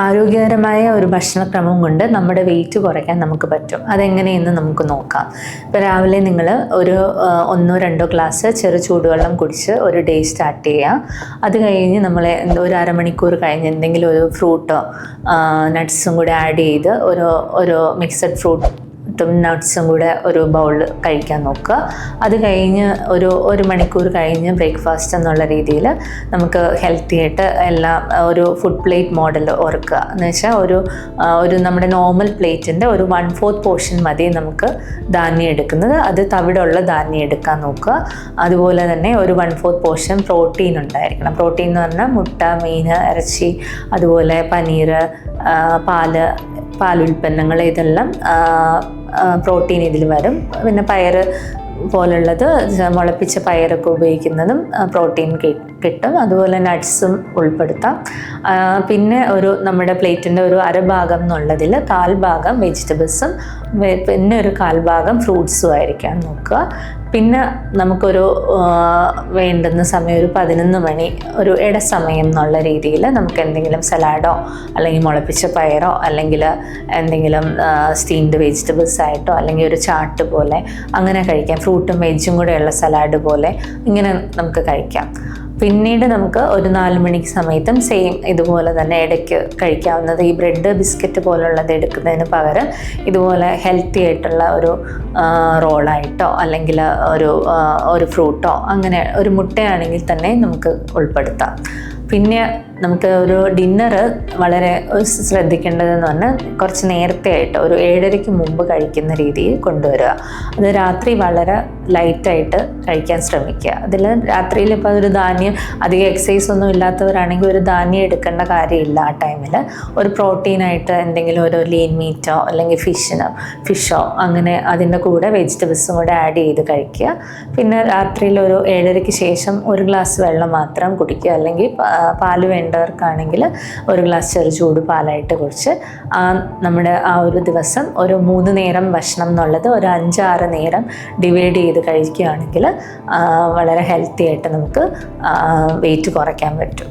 ആരോഗ്യകരമായ ഒരു ഭക്ഷണക്രമം കൊണ്ട് നമ്മുടെ വെയിറ്റ് കുറയ്ക്കാൻ നമുക്ക് പറ്റും. അതെങ്ങനെയെന്ന് നമുക്ക് നോക്കാം. ഇപ്പോൾ രാവിലെ നിങ്ങൾ ഒരു 1-2 ഗ്ലാസ് ചെറു ചൂടുവെള്ളം കുടിച്ച് ഒരു ഡേ സ്റ്റാർട്ട് ചെയ്യുക. അത് കഴിഞ്ഞ് നമ്മൾ ഒരു അരമണിക്കൂർ കഴിഞ്ഞ് എന്തെങ്കിലും ഒരു ഫ്രൂട്ടോ നട്ട്സും കൂടെ ആഡ് ചെയ്ത് ഒരു മിക്സഡ് ഫ്രൂട്ടും നട്ട്സും കൂടെ ഒരു ബൗൾ കഴിക്കാൻ നോക്കുക. അത് കഴിഞ്ഞ് ഒരു മണിക്കൂർ കഴിഞ്ഞ് ബ്രേക്ക്ഫാസ്റ്റ് എന്നുള്ള രീതിയിൽ നമുക്ക് ഹെൽത്തി ആയിട്ട് എല്ലാം ഒരു ഫുഡ് പ്ലേറ്റ് മോഡൽ ഓർക്കുക. എന്ന് വെച്ചാൽ ഒരു നമ്മുടെ നോർമൽ പ്ലേറ്റിൻ്റെ ഒരു 1/4 പോർഷൻ മതി നമുക്ക് ധാന്യം എടുക്കുന്നത്. അത് തവിടുള്ള ധാന്യം എടുക്കാൻ നോക്കുക. അതുപോലെ തന്നെ ഒരു 1/4 പോർഷൻ പ്രോട്ടീൻ ഉണ്ടായിരിക്കണം. പ്രോട്ടീൻ എന്ന് പറഞ്ഞാൽ മുട്ട, മീൻ, ഇറച്ചി, അതുപോലെ പനീർ, പാലുൽപ്പന്നങ്ങൾ, ഇതെല്ലാം പ്രോട്ടീൻ ഇതിൽ വരും. പിന്നെ പയർ പോലുള്ളത്, മുളപ്പിച്ച പയറൊക്കെ ഉപയോഗിക്കുന്നതും പ്രോട്ടീൻ കിട്ടും. അതുപോലെ നട്ട്സും ഉൾപ്പെടുത്താം. പിന്നെ നമ്മുടെ പ്ലേറ്റിൻ്റെ ഒരു അരഭാഗം എന്നുള്ളതിൽ 1/4 ഭാഗം വെജിറ്റബിൾസും പിന്നെ ഒരു 1/4 ഭാഗം ഫ്രൂട്ട്സും ആയിരിക്കാൻ നോക്കുക. പിന്നെ നമുക്കൊരു വേണ്ടുന്ന സമയം ഒരു 11 മണി, ഒരു ഇടസമയം എന്നുള്ള രീതിയിൽ നമുക്ക് എന്തെങ്കിലും സലാഡോ അല്ലെങ്കിൽ മുളപ്പിച്ച പയറോ അല്ലെങ്കിൽ എന്തെങ്കിലും സ്റ്റീംഡ് വെജിറ്റബിൾസ് ആയിട്ടോ അല്ലെങ്കിൽ ഒരു ചാട്ട് പോലെ അങ്ങനെ കഴിക്കാം. ഫ്രൂട്ടും വെജും കൂടെയുള്ള സലാഡ് പോലെ ഇങ്ങനെ നമുക്ക് കഴിക്കാം. പിന്നീട് നമുക്ക് ഒരു 4 മണിക്ക് സമയത്തും സെയിം ഇതുപോലെ തന്നെ ഇടയ്ക്ക് കഴിക്കാവുന്നത് ഈ ബ്രെഡ്, ബിസ്ക്കറ്റ് പോലുള്ളത് എടുക്കുന്നതിന് പകരം ഇതുപോലെ ഹെൽത്തി ആയിട്ടുള്ള ഒരു റോളായിട്ടോ അല്ലെങ്കിൽ ഒരു ഫ്രൂട്ടോ അങ്ങനെ ഒരു മുട്ടയാണെങ്കിൽ തന്നെ നമുക്ക് ഉൾപ്പെടുത്താം. പിന്നെ നമുക്ക് ഒരു ഡിന്നർ വളരെ ശ്രദ്ധിക്കേണ്ടതെന്ന് പറഞ്ഞാൽ കുറച്ച് നേരത്തെ ആയിട്ട് ഒരു 7:30 മുമ്പ് കഴിക്കുന്ന രീതിയിൽ കൊണ്ടുവരിക. അത് രാത്രി വളരെ ലൈറ്റായിട്ട് കഴിക്കാൻ ശ്രമിക്കുക. അതിൽ രാത്രിയിൽ ഇപ്പോൾ ഒരു ധാന്യം, അധികം എക്സസൈസ് ഒന്നും ഇല്ലാത്തവരാണെങ്കിൽ ഒരു ധാന്യം എടുക്കേണ്ട കാര്യമില്ല. ആ ടൈമിൽ ഒരു പ്രോട്ടീനായിട്ട് എന്തെങ്കിലും ഒരു ലീൻ മീറ്റോ അല്ലെങ്കിൽ ഫിഷോ അങ്ങനെ അതിൻ്റെ കൂടെ വെജിറ്റബിൾസും കൂടെ ആഡ് ചെയ്ത് കഴിക്കുക. പിന്നെ രാത്രിയിൽ ഒരു 7:30 ശേഷം ഒരു ഗ്ലാസ് വെള്ളം മാത്രം കുടിക്കുക. അല്ലെങ്കിൽ പാല് വേണ്ടവർക്കാണെങ്കിൽ ഒരു ഗ്ലാസ് ചെറു ചൂട് പാലായിട്ട് കുടിച്ച് നമ്മുടെ ആ ഒരു ദിവസം ഒരു 3 നേരം ഭക്ഷണം എന്നുള്ളത് ഒരു 5-6 നേരം ഡിവൈഡ് ചെയ്ത് കഴിക്കുകയാണെങ്കിൽ വളരെ ഹെൽത്തി ആയിട്ട് നമുക്ക് വെയിറ്റ് കുറയ്ക്കാൻ പറ്റും.